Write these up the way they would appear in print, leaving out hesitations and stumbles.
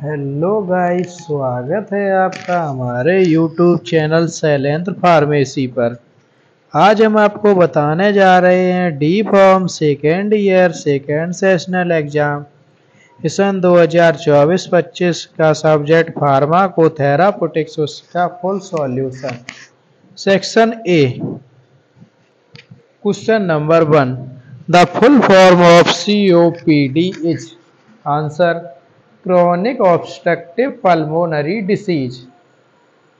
Hello guys, स्वागत है आपका हमारे यूट्यूब चैनल शैलेंद्र फार्मेसी पर। आज हम आपको बताने जा रहे हैं D pharm second year second sessional exam सन 2024-25 का सब्जेक्ट फार्माकोथेरापेutiक्स, उसका full solution. Section A, question number 1, the full form of COPD is. Answer, chronic obstructive pulmonary disease.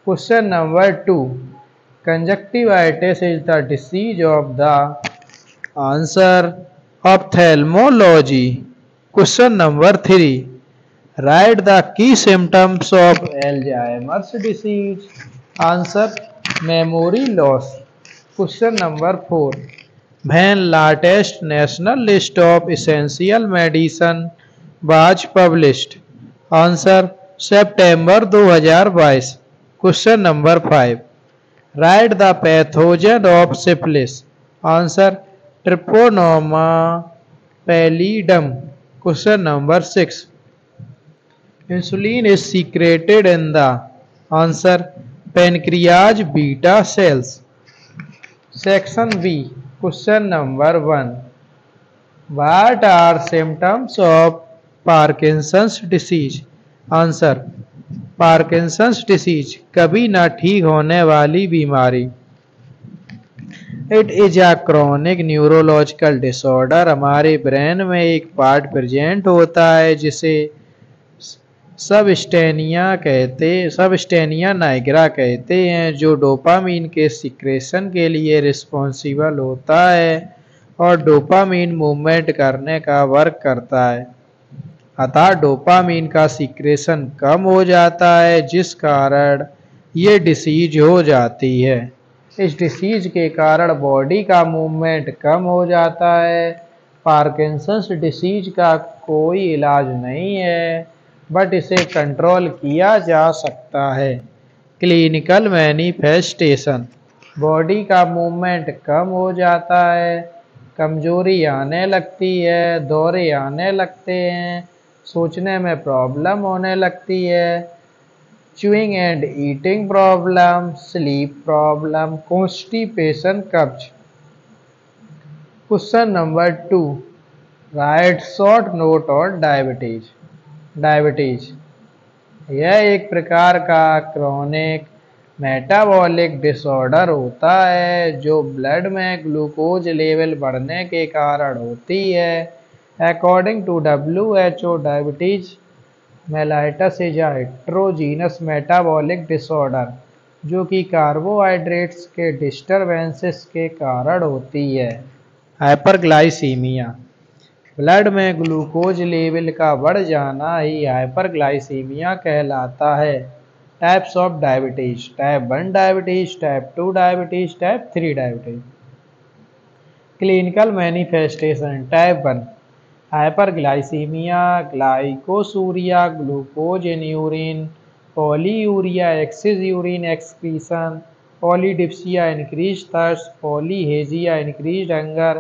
Question number 2, conjunctivitis is the disease of the। Answer, ophthalmology. Question number 3, write the key symptoms of Alzheimer's disease. Answer, memory loss. Question number 4, when latest national list of essential medicine was published? Answer, September 2022. Question number 5, write the pathogen of syphilis. Answer, Treponema pallidum. Question number 6, insulin is secreted in the। Answer, pancreas beta cells. Section B, question number 1, what are symptoms of Parkinson's disease? Answer, Parkinson's disease, कभी ना ठीक होने वाली बीमारी। It is a chronic neurological disorder. हमारे brain में एक part present होता है जिसे सबस्टेनिया नाइग्रा कहते हैं, जो डोपामीन के सिक्रेशन के लिए रिस्पॉन्सिबल होता है और डोपामीन मूवमेंट करने का वर्क करता है। अतः डोपामीन का सिक्रेशन कम हो जाता है, जिस कारण ये डिसीज हो जाती है। इस डिसीज के कारण बॉडी का मूवमेंट कम हो जाता है। पार्किंसंस डिसीज का कोई इलाज नहीं है, बट इसे कंट्रोल किया जा सकता है। क्लिनिकल मैनिफेस्टेशन, बॉडी का मूवमेंट कम हो जाता है, कमजोरी आने लगती है, दौरे आने लगते हैं, सोचने में प्रॉब्लम होने लगती है, chewing and eating problem, sleep problem, constipation, कब्ज। Question number 2, write short note on diabetes. यह एक प्रकार का क्रोनिक मेटाबॉलिक डिसऑर्डर होता है जो ब्लड में ग्लूकोज लेवल बढ़ने के कारण होती है। According to WHO, diabetes mellitus is a heterogeneous metabolic disorder जो कि कार्बोहाइड्रेट्स के डिस्टरबेंसेस के कारण होती है। हाइपरग्लाइसीमिया, ब्लड में ग्लूकोज लेवल का बढ़ जाना ही हाइपरग्लाइसीमिया कहलाता है। Types of diabetes, type 1 diabetes, type 2 diabetes, type 3 diabetes. Clinical manifestation, type 1 hyperglycaemia, glycosuria, glucose in urine, polyuria, excess urine excretion, polydipsia, increase thirst, polyphagia, increase hunger.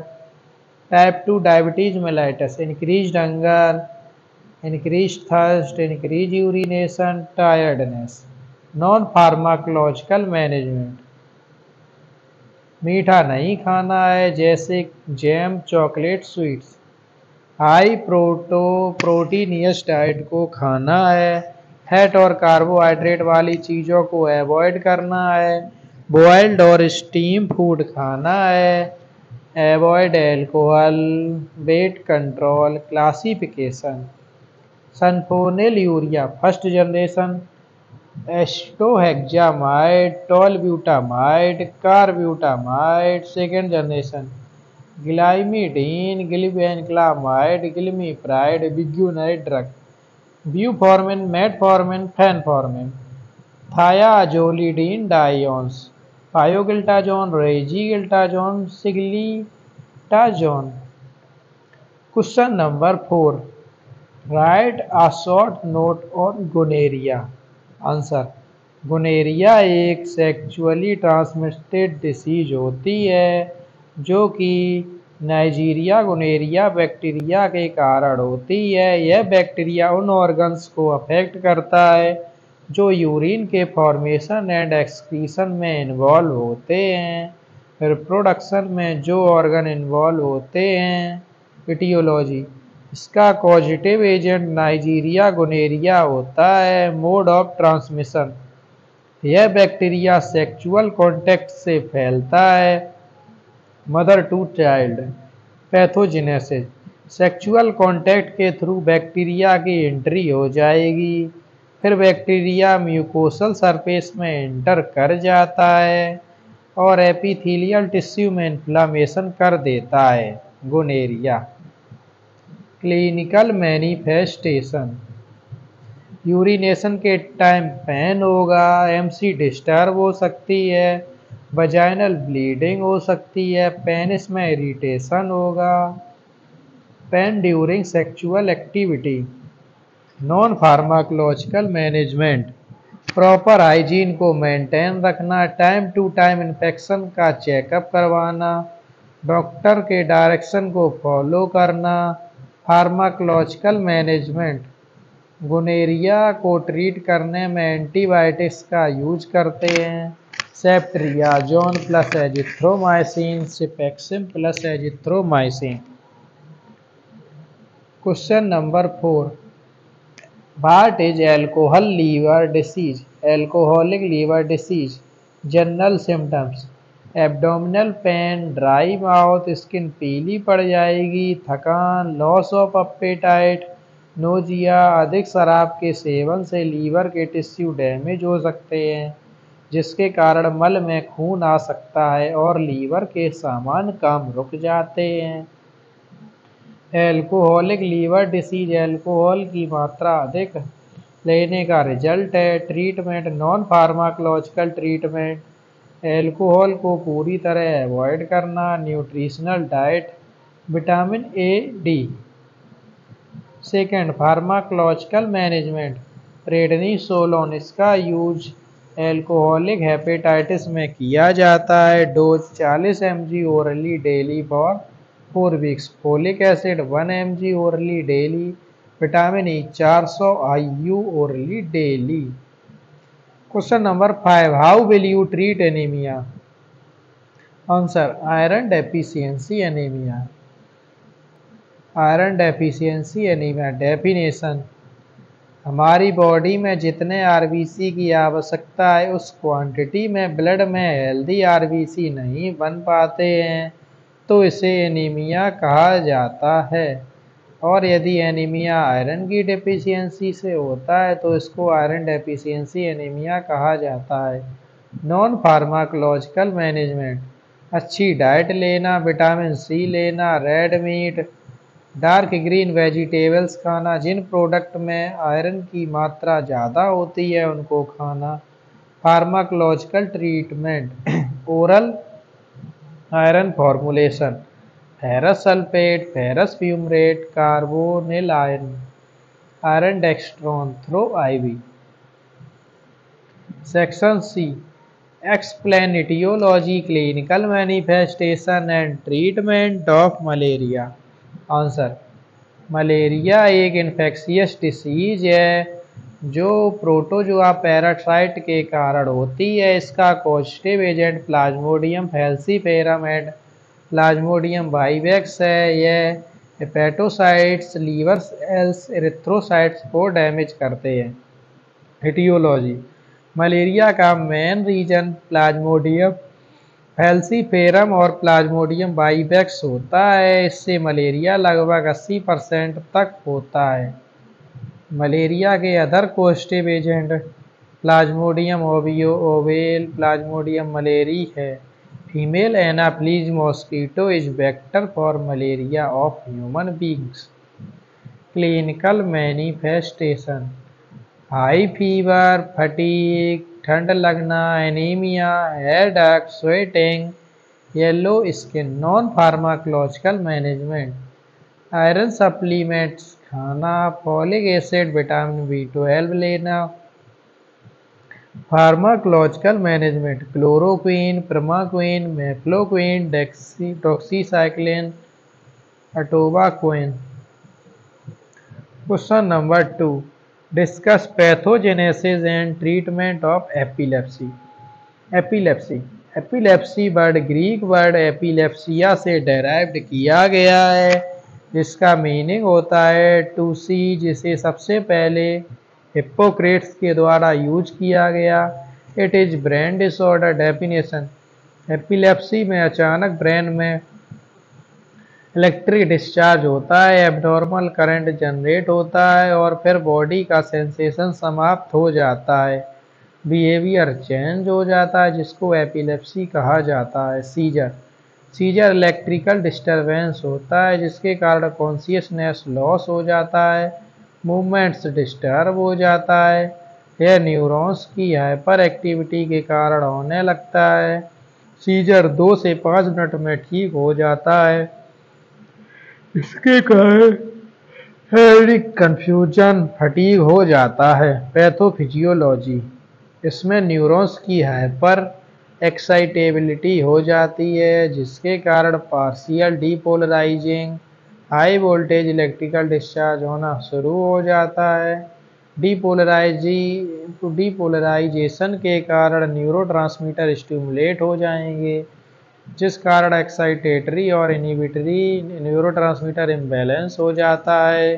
Type 2 diabetes mellitus, increase hunger, increase thirst, increase urination, tiredness. Non pharmacological management, मीठा नहीं खाना है, जैसे jam, chocolate, sweets. High proteinous diet को खाना है। Fat और carbohydrate वाली चीज़ों को अवॉइड करना है। बॉइल्ड और स्टीम फूड खाना है। Avoid alcohol. Weight control. Classification, sulfonyl urea first generation, acetohexamide, tolbutamide, carbutamide second generation, glymidine, glibenclamide, glimepiride, biguanide drug, buformin, metformin, phenformin, thiazolidinediones, pioglitazone, rosiglitazone, ciglitazone. Question number 4, write a short note on gonorrhoea. Answer, gonorrhoea एक sexually transmitted disease होती है जो कि Nigeria gonorrhoea bacteria के कारण होती है। यह बैक्टीरिया उन ऑर्गन्स को अफेक्ट करता है जो यूरिन के फॉर्मेशन एंड एक्सक्रीशन में इन्वॉल्व होते हैं। रिप्रोडक्शन में जो ऑर्गन इन्वॉल्व होते हैं। इटियोलॉजी, इसका कॉजेटिव एजेंट नाइजीरिया गोनेरिया होता है। मोड ऑफ ट्रांसमिशन, यह बैक्टीरिया सेक्सुअल कॉन्टैक्ट से फैलता है। Mother to child. Pathogenesis, sexual contact के थ्रू बैक्टीरिया की एंट्री हो जाएगी, फिर बैक्टीरिया म्यूकोसल सरफेस में एंटर कर जाता है और एपिथेलियल टिश्यू में इन्फ्लामेशन कर देता है। गोनेरिया। क्लिनिकल मैनिफेस्टेशन, यूरिनेशन के टाइम पेन होगा, एमसी डिस्टर्ब हो सकती है, वजाइनल ब्लीडिंग हो सकती है, पेनिस में इरिटेशन होगा, pain during sexual activity. Non pharmacological management, proper hygiene को मेंटेन रखना, टाइम टू टाइम इन्फेक्शन का चेकअप करवाना, डॉक्टर के डायरेक्शन को फॉलो करना। फार्माकोलॉजिकल मैनेजमेंट, गोनेरिया को ट्रीट करने में एंटीबायोटिक्स का यूज करते हैं। Ceftriaxone plus azithromycin, cefixime plus azithromycin. Question number 4, what is alcohol liver disease? Alcoholic liver disease. General symptoms, abdominal pain, dry mouth, skin पीली पड़ जाएगी, थकान, लॉस ऑफ अपेटाइट, नोजिया। अधिक शराब के सेवन से लीवर के टिश्यू डैमेज हो सकते हैं जिसके कारण मल में खून आ सकता है और लीवर के सामान्य काम रुक जाते हैं। एल्कोहलिक लीवर डिसीज एल्कोहल की मात्रा अधिक लेने का रिजल्ट है। Treatment, non pharmacological treatment, alcohol को पूरी तरह अवॉइड करना, nutritional diet, vitamin A D. Second, pharmacological management, prednisolone, इसका यूज एल्कोहलिक हेपेटाइटिस में किया जाता है। Dose 40 mg orally daily for 4 weeks. Folic acid 1 mg orally daily. Vitamin E 400 IU orally daily. Question number 5, how will you treat anaemia? Answer, iron deficiency anaemia. Iron deficiency anaemia definition, हमारी body में जितने RBC की आवश्यकता है उस quantity में blood में healthy RBC नहीं बन पाते हैं तो इसे एनीमिया कहा जाता है। और यदि एनीमिया आयरन की डेफिशिएंसी से होता है तो इसको आयरन डेफिशिएंसी एनीमिया कहा जाता है। नॉन फार्माकोलॉजिकल मैनेजमेंट, अच्छी डाइट लेना, विटामिन सी लेना, red meat, dark green vegetables खाना, जिन प्रोडक्ट में आयरन की मात्रा ज़्यादा होती है उनको खाना। Pharmacological treatment, oral iron formulation, ferrous sulphate, ferrous fumarate, carbonyl iron, iron dextran through IV। Section C, explain etiology, clinical manifestation and treatment of malaria. Answer, malaria एक इन्फेक्शियस डिसीज है जो प्रोटोजोआ पैरासाइट के कारण होती है। इसका causative agent plasmodium falciparum and plasmodium vivax है। यह हेपेटोसाइट्स, लीवर सेल्स, एरिथ्रोसाइट्स को डैमेज करते हैं। एटियोलॉजी, मलेरिया का मेन रीजन प्लाज्मोडियम फैल्सीफेरम और प्लाज्मोडियम वाइवेक्स होता है। इससे मलेरिया लगभग 80% तक होता है। मलेरिया के other causative agent plasmodium ovale, plasmodium malariae है। Female anopheles mosquito is vector for malaria of human beings. Clinical manifestation, high fever, fatigue, ठंड लगना, anaemia, headache, sweating, yellow skin. Non pharmacological management, iron supplements खाना, folic acid, vitamin B12 लेना। Pharmacological management, chloroquine, primaquine, mefloquine, doxycycline, atovaquone. Question number 2, discuss pathogenesis and treatment of epilepsy. Epilepsy epilepsy word Greek word epilepsia से derived किया गया है, जिसका meaning होता है to सी, जिसे सबसे पहले हिप्पोक्रेट्स के द्वारा यूज किया गया। It is brain disorder. Definition, epilepsy में अचानक ब्रेन में इलेक्ट्रिक डिस्चार्ज होता है, एबनॉर्मल करंट जनरेट होता है और फिर बॉडी का सेंसेशन समाप्त हो जाता है, बिहेवियर चेंज हो जाता है, जिसको एपिलेप्सी कहा जाता है। सीजर सीजर इलेक्ट्रिकल डिस्टरबेंस होता है, जिसके कारण कॉन्शियसनेस लॉस हो जाता है, मूवमेंट्स डिस्टर्ब हो जाता है। यह न्यूरॉन्स की हाइपर एक्टिविटी के कारण होने लगता है। सीजर 2 से 5 मिनट में ठीक हो जाता है। इसके कारण कंफ्यूजन, फटीग हो जाता है। पैथोफिजियोलॉजी, इसमें न्यूरॉन्स की हाइपर एक्साइटेबिलिटी हो जाती है, जिसके कारण partial depolarising high voltage electrical discharge होना शुरू हो जाता है। डीपोलराइजेशन के कारण न्यूरोट्रांसमीटर स्टिमुलेट हो जाएंगे, जिस कारण एक्साइटेटरी और इनहिबिटरी न्यूरोट्रांसमीटर इम्बैलेंस हो जाता है,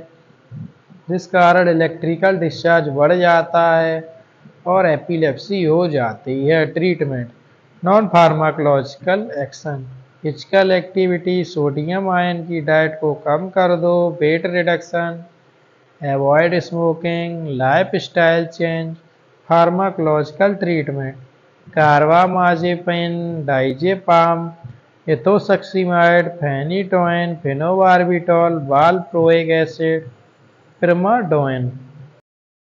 जिस कारण इलेक्ट्रिकल डिस्चार्ज बढ़ जाता है और एपिलेप्सी हो जाती है। Treatment, non pharmacological action, physical activity, sodium ion की डाइट को कम कर दो, weight reduction, avoid smoking, lifestyle change. Pharmacological treatment, carbamazepine, diazepam, ethosuximide, phenytoin, phenobarbital, valproic acid, प्रिमाडोइन।